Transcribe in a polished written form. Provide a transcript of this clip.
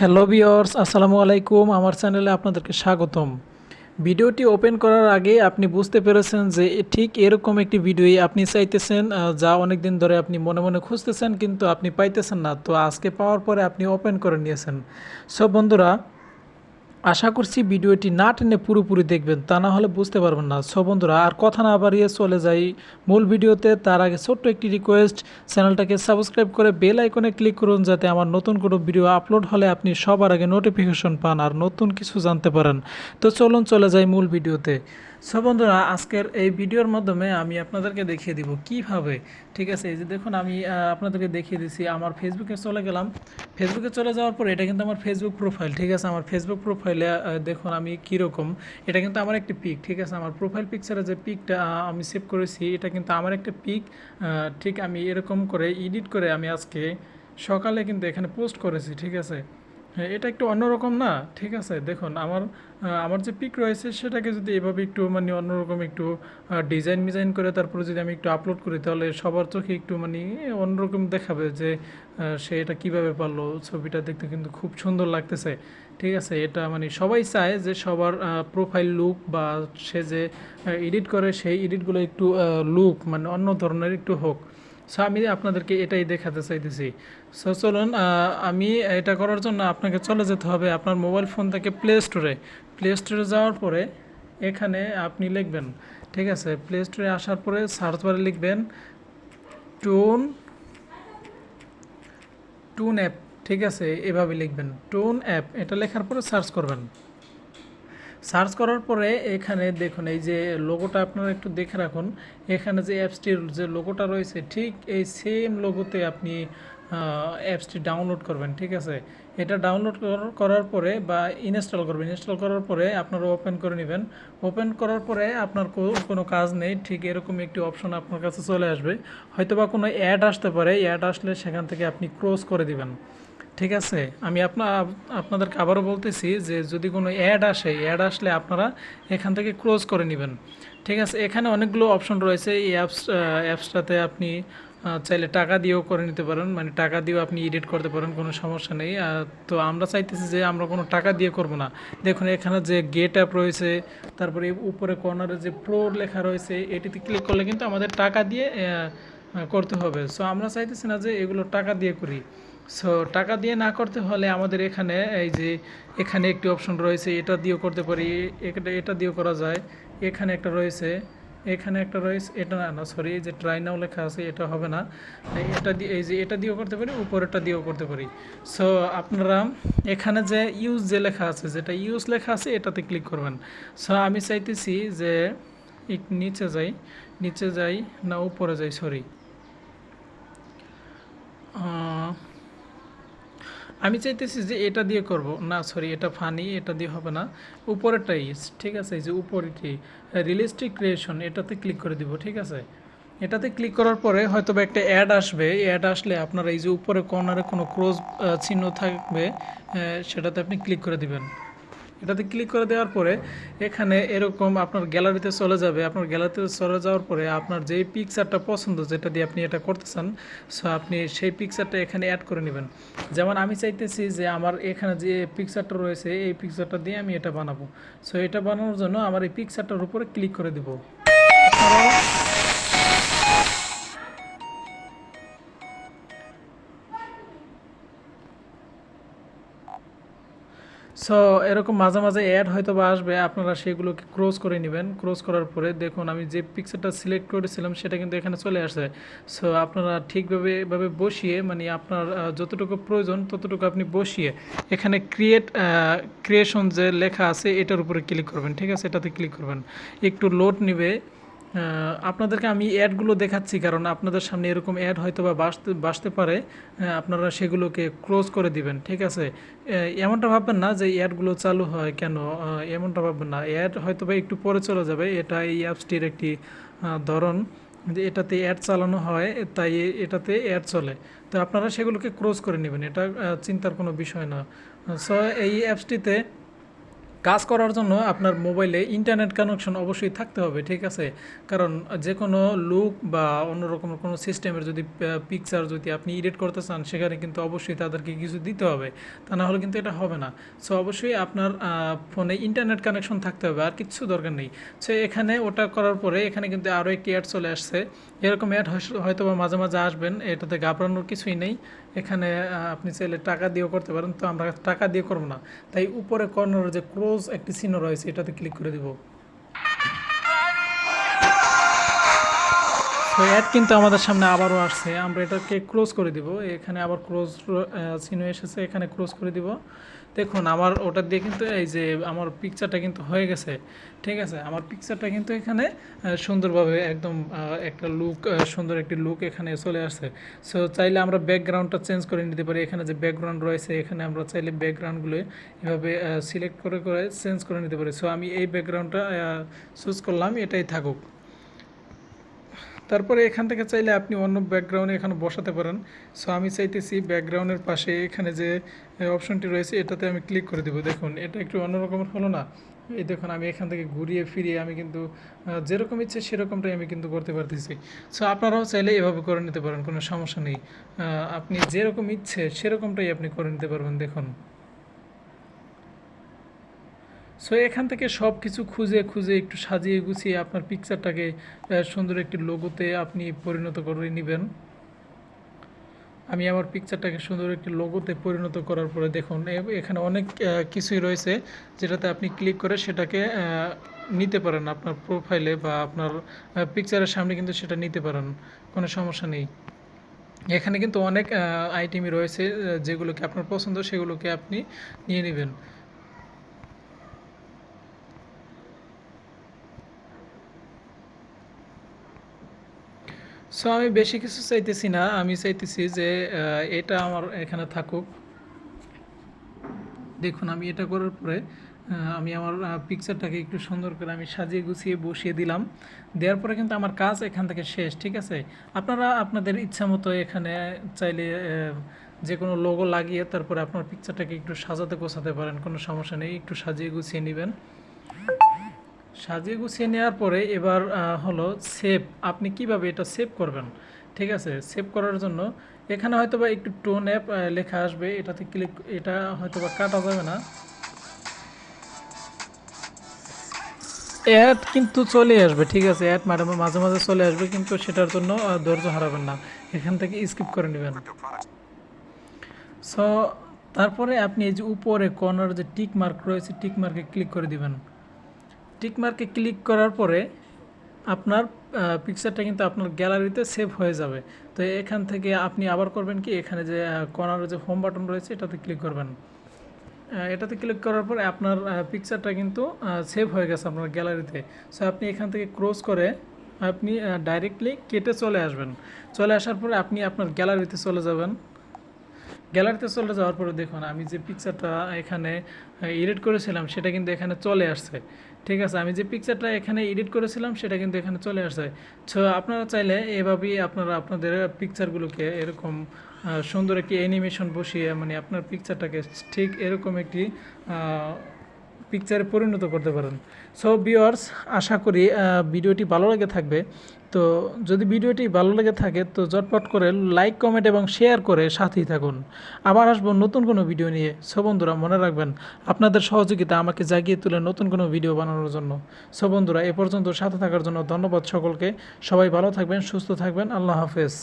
Hello viewers, আসসালামু আলাইকুম। আমার চ্যানেলে আপনাদেরকে স্বাগতম। ভিডিওটি ওপেন করার আগে আপনি বুঝতে পেরেছেন যে ঠিক এরকম একটি ভিডিওই আপনি চাইতেছেন, যা অনেক দিন ধরে আপনি মনে মনে খুঁজতেছেন কিন্তু আপনি পাইতেছেন না। তো আজকে পাওয়ার পরে আপনি ওপেন করে নিয়েছেন। সো বন্ধুরা, আশা করছি ভিডিওটি না টেনে পুরোপুরি দেখবেন, তা না হলে বুঝতে পারবেন না। সো বন্ধুরা, আর কথা না বাড়িয়ে চলে যাই মূল ভিডিওতে। তার আগে ছোট্ট একটি রিকোয়েস্ট, চ্যানেলটাকে সাবস্ক্রাইব করে বেল আইকনে ক্লিক করুন যাতে আমার নতুন কোনো ভিডিও আপলোড হলে আপনি সবার আগে নোটিফিকেশন পান আর নতুন কিছু জানতে পারেন। তো চলুন চলে যাই মূল ভিডিওতে। সো বন্ধুরা, আজকের এই ভিডিওর মাধ্যমে আমি আপনাদেরকে দেখিয়ে দিব কিভাবে, ঠিক আছে। এই যে দেখুন, আমি আপনাদেরকে দেখিয়ে দিচ্ছি। আমার ফেসবুকে চলে গেলাম। ফেসবুকে চলে যাওয়ার পর এটা কিন্তু আমার ফেসবুক প্রোফাইল, ঠিক আছে। আমার ফেসবুক প্রোফাইলে দেখুন আমি কীরকম, এটা কিন্তু আমার একটি পিক, ঠিক আছে। আমার প্রোফাইল পিকচারে যে পিকটা আমি সেভ করেছি এটা কিন্তু আমার একটা পিক। ঠিক আমি এরকম করে এডিট করে আমি আজকে সকালে কিন্তু এখানে পোস্ট করেছি, ঠিক আছে। হ্যাঁ, এটা একটু অন্যরকম না, ঠিক আছে। দেখুন আমার যে পিক রয়েছে সেটাকে যদি এভাবে একটু মানে অন্যরকম একটু ডিজাইন করে তারপরে যদি আমি একটু আপলোড করি তাহলে সবার চোখে একটু মানে অন্যরকম দেখাবে যে সে এটা কীভাবে পারলো। ছবিটা দেখতে কিন্তু খুব সুন্দর লাগতেছে, ঠিক আছে। এটা মানে সবাই চায় যে সবার প্রোফাইল লুক বা সে যে এডিট করে সেই এডিটগুলো একটু লুক মানে অন্য ধরনের একটু হোক। সো আমি আপনাদেরকে এটাই দেখাতে চাইতেছি। সো চলুন, আমি এটা করার জন্য আপনাকে চলে যেতে হবে আপনার মোবাইল ফোন থেকে প্লে স্টোরে যাওয়ার পরে এখানে আপনি লিখবেন, ঠিক আছে। প্লে স্টোরে আসার পরে সার্চ বারে লিখবেন টুন টুন অ্যাপ, ঠিক আছে। এভাবে লিখবেন টুন অ্যাপ, এটা লেখার পরে সার্চ করবেন। সার্চ করার পরে এখানে দেখুন এই যে লোগোটা আপনারা একটু দেখে রাখুন। এখানে যে অ্যাপসটির যে লোগোটা রয়েছে ঠিক এই সেম লোগোতে আপনি অ্যাপসটি ডাউনলোড করবেন, ঠিক আছে। এটা ডাউনলোড করার পরে বা ইনস্টল করবেন, ইনস্টল করার পরে আপনারা ওপেন করে নেবেন। ওপেন করার পরে আপনার কোনো কাজ নেই, ঠিক এরকম একটি অপশন আপনার কাছে চলে আসবে। হয়তো বা কোনো অ্যাড আসতে পারে, অ্যাড আসলে সেখান থেকে আপনি ক্লোজ করে দিবেন, ঠিক আছে। আমি আপনাদেরকে আবারও বলতেছি যে যদি কোনো অ্যাড আসলে আপনারা এখান থেকে ক্লোজ করে নেবেন, ঠিক আছে। এখানে অনেকগুলো অপশন রয়েছে। এই অ্যাপসটাতে আপনি চাইলে টাকা দিয়েও করে নিতে পারেন, মানে টাকা দিয়েও আপনি এডিট করতে পারেন, কোনো সমস্যা নেই। তো আমরা চাইতেছি যে আমরা কোনো টাকা দিয়ে করব না। দেখুন এখানে যে গেট অ্যাপ রয়েছে, তারপরে উপরে কর্নারে যে প্রো লেখা রয়েছে এটিতে ক্লিক করলে কিন্তু আমাদের টাকা দিয়ে করতে হবে। সো আমরা চাইতেছি না যে এগুলো টাকা দিয়ে করি। সো টাকা দিয়ে না করতে হলে আমাদের এখানে এই যে এখানে একটি অপশন রয়েছে, এটা দিয়েও করতে পারি, এটা দিয়েও করা যায়। এখানে একটা রয়েছে, এখানে একটা রয়েছে, এটা না সরি, এই যে ট্রাই নাও লেখা আছে এটা হবে না। এটা দিয়ে এই যে এটা দিয়েও করতে পারি, উপরেরটা দিয়েও করতে পারি। সো আপনারা এখানে যে ইউজ যে লেখা আছে, যেটা ইউজ লেখা আছে এটাতে ক্লিক করবেন। সো আমি চাইতেছি যে নিচে যাই না উপরে যাই, সরি, আমি চাইতেছি যে এটা দিয়ে করব না, সরি এটা ফানি, এটা দিয়ে হবে না, উপরেরটাই, ঠিক আছে। এই যে উপরেরটি রিয়েলিস্টিক ক্রিয়েশন, এটাতে ক্লিক করে দিব, ঠিক আছে। এটাতে ক্লিক করার পরে হয়তো বা একটা অ্যাড আসবে। অ্যাড আসলে আপনারা এই যে উপরে কর্নারে কোনো ক্রস চিহ্ন থাকবে, সেটাতে আপনি ক্লিক করে দিবেন। এটাতে ক্লিক করে দেওয়ার পরে এখানে এরকম আপনার গ্যালারিতে চলে যাবে। আপনার গ্যালারিতে চলে যাওয়ার পরে আপনার যেই পিকচারটা পছন্দ, যেটা দিয়ে আপনি এটা করতে চান, সো আপনি সেই পিকচারটা এখানে অ্যাড করে নেবেন। যেমন আমি চাইতেছি যে আমার এখানে যে পিকচারটা রয়েছে এই পিকচারটা দিয়ে আমি এটা বানাবো। সো এটা বানানোর জন্য আমার এই পিকচারটার উপরে ক্লিক করে দেব। সো এরকম মাঝে মাঝে অ্যাড হয়তো বা আসবে, আপনারা সেগুলোকে ক্রস করে নেবেন। ক্রস করার পরে দেখুন আমি যে পিকচারটা সিলেক্ট করেছিলাম সেটা কিন্তু এখানে চলে আসে। সো আপনারা ঠিকভাবে এভাবে বসিয়ে মানে আপনার যতটুকু প্রয়োজন ততটুকু আপনি বসিয়ে এখানে ক্রিয়েশন যে লেখা আছে এটার উপরে ক্লিক করবেন, ঠিক আছে। এটাতে ক্লিক করবেন, একটু লোড নেবে। আপনাদেরকে আমি অ্যাডগুলো দেখাচ্ছি কারণ আপনাদের সামনে এরকম অ্যাড হয়তো বা বাসতে পারে, আপনারা সেগুলোকে ক্লোজ করে দিবেন, ঠিক আছে। এমনটা ভাববেন না যে অ্যাডগুলো চালু হয় কেন, এমনটা ভাববেন না। অ্যাড হয়তো বা একটু পরে চলে যাবে, এটা এই অ্যাপসটির একটি ধরন যে এটাতে অ্যাড চালানো হয়, তাই এটাতে অ্যাড চলে। তো আপনারা সেগুলোকে ক্লোজ করে নেবেন, এটা চিন্তার কোনো বিষয় না। সো এই অ্যাপসটিতে কাজ করার জন্য আপনার মোবাইলে ইন্টারনেট কানেকশন অবশ্যই থাকতে হবে, ঠিক আছে? কারণ যে কোনো লুক বা অন্যরকম কোনো সিস্টেমের যদি পিকচার যদি আপনি এডিট করতে চান, সেখানে কিন্তু অবশ্যই তাদেরকে কিছু দিতে হবে, তা না হলে কিন্তু এটা হবে না। সো অবশ্যই আপনার ফোনে ইন্টারনেট কানেকশন থাকতে হবে, আর কিচ্ছু দরকার নেই। সো এখানে ওটা করার পরে এখানে কিন্তু আরও একটি অ্যাড চলে আসছে। এরকম অ্যাড হয়তো বা মাঝে মাঝে আসবেন, এটাতে ঘাবড়ানোর কিছুই নেই। এখানে আপনি চাইলে টাকা দিয়েও করতে পারেন, তো আমরা টাকা দিয়ে করবো না। তাই উপরে কর্নারে যে ক্লোজ একটি চিহ্ন রয়েছে, এটাতে ক্লিক করে দিব। তো অ্যাড কিন্তু আমাদের সামনে আবারও আসছে, আমরা এটাকে ক্লোজ করে দিব। এখানে আবার ক্লোজ চিহ্ন এসেছে, এখানে ক্লোজ করে দিব। দেখুন আমার ওটা দিয়ে কিন্তু এই যে আমার পিকচারটা কিন্তু হয়ে গেছে, ঠিক আছে? আমার পিকচারটা কিন্তু এখানে সুন্দরভাবে একদম একটা লুক, সুন্দর একটি লুক এখানে চলে আসছে। সো চাইলে আমরা ব্যাকগ্রাউন্ডটা চেঞ্জ করে নিতে পারি। এখানে যে ব্যাকগ্রাউন্ড রয়েছে, এখানে আমরা চাইলে ব্যাকগ্রাউন্ডগুলো এভাবে সিলেক্ট করে করে চেঞ্জ করে নিতে পারি। সো আমি এই ব্যাকগ্রাউন্ডটা চুজ করলাম, এটাই থাকুক। তারপরে এখান থেকে চাইলে আপনি অন্য ব্যাকগ্রাউন্ডে এখানে বসাতে পারেন। সো আমি চাইতেছি ব্যাকগ্রাউন্ডের পাশে এখানে যে অপশনটি রয়েছে, এটাতে আমি ক্লিক করে দেবো। দেখুন এটা একটু অন্যরকমের হলো না? এই দেখুন আমি এখান থেকে ঘুরিয়ে ফিরিয়ে আমি কিন্তু যেরকম ইচ্ছে সেরকমটাই আমি কিন্তু করতে পারতেছি। সো আপনারাও চাইলে এভাবে করে নিতে পারেন, কোনো সমস্যা নেই। আপনি যেরকম ইচ্ছে সেরকমটাই আপনি করে নিতে পারবেন। দেখুন, সো এখান থেকে সব কিছু খুঁজে খুঁজে একটু সাজিয়ে গুছিয়ে আপনার পিকচারটাকে সুন্দর একটি লোগোতে আপনি পরিণত করে নেবেন। আমি আমার পিকচারটাকে সুন্দর একটি লোগোতে পরিণত করার পরে দেখুন এখানে অনেক কিছুই রয়েছে, যেটাতে আপনি ক্লিক করে সেটাকে নিতে পারেন আপনার প্রোফাইলে বা আপনার পিকচারের সামনে কিন্তু সেটা নিতে পারেন, কোনো সমস্যা নেই। এখানে কিন্তু অনেক আইটেমই রয়েছে, যেগুলোকে আপনার পছন্দ সেগুলোকে আপনি নিয়ে নেবেন। সো আমি বেশি কিছু চাইতেছি না, আমি চাইতেছি যে এটা আমার এখানে থাকুক। দেখুন আমি এটা করার পরে আমি আমার পিকচারটাকে একটু সুন্দর করে আমি সাজিয়ে গুছিয়ে বসিয়ে দিলাম। দেওয়ার পরে কিন্তু আমার কাজ এখান থেকে শেষ, ঠিক আছে? আপনারা আপনাদের ইচ্ছা মতো এখানে চাইলে যে কোনো লোগো লাগিয়ে তারপরে আপনার পিকচারটাকে একটু সাজাতে গোছাতে পারেন, কোনো সমস্যা নেই। একটু সাজিয়ে গুছিয়ে নেবেন। সাজিয়ে গুছিয়ে নেওয়ার পরে এবার হলো সেভ। আপনি কিভাবে এটা সেভ করবেন, ঠিক আছে? সেভ করার জন্য এখানে হয়তোবা একটু টোন অ্যাপ লেখা আসবে, এটাতে ক্লিক, এটা হয়তোবা কাটা যাবে না। অ্যাড কিন্তু চলে আসবে, ঠিক আছে? অ্যাড মাঝে মাঝে চলে আসবে, কিন্তু সেটার জন্য ধৈর্য হারাবেন না, এখান থেকে স্কিপ করে নেবেন। সো তারপরে আপনি এই যে উপরে কর্নার যে টিক মার্ক রয়েছে, টিক মার্কে ক্লিক করে দিবেন। টিক মার্কে ক্লিক করার পরে আপনার পিকচারটা কিন্তু আপনার গ্যালারিতে সেভ হয়ে যাবে। তো এখান থেকে আপনি আবার করবেন কি, এখানে যে কর্নারে যে হোম বাটন রয়েছে, এটাতে ক্লিক করবেন। এটাতে ক্লিক করার পরে আপনার পিকচারটা কিন্তু সেভ হয়ে গেছে আপনার গ্যালারিতে। সো আপনি এখান থেকে ক্রস করে আপনি ডাইরেক্টলি কেটে চলে আসবেন। চলে আসার পরে আপনি আপনার গ্যালারিতে চলে যাবেন। গ্যালারিতে চলে যাওয়ার পরে দেখুন আমি যে পিকচারটা এখানে এডিট করেছিলাম সেটা কিন্তু এখানে চলে আসছে, ঠিক আছে? আমি যে পিকচারটা এখানে এডিট করেছিলাম সেটা কিন্তু এখানে চলে আসছে। সো আপনারা চাইলে এভাবেই আপনারা আপনাদের পিকচারগুলোকে এরকম সুন্দর একটি অ্যানিমেশন বসিয়ে মানে আপনার পিকচারটাকে ঠিক এরকম একটি পিকচারে পরিণত করতে পারেন। সো ভিউয়ার্স, আশা করি ভিডিওটি ভালো লেগে থাকবে। তো যদি ভিডিওটি ভালো লেগে থাকে তো ঝটপট করে লাইক, কমেন্ট এবং শেয়ার করে সাথেই থাকুন। আবার আসবো নতুন কোনো ভিডিও নিয়ে। সো বন্ধুরা মনে রাখবেন, আপনাদের সহযোগিতা আমাকে জাগিয়ে তুলে নতুন কোনো ভিডিও বানানোর জন্য। সো বন্ধুরা এ পর্যন্ত সাথে থাকার জন্য ধন্যবাদ সকলকে। সবাই ভালো থাকবেন, সুস্থ থাকবেন। আল্লাহ হাফেজ।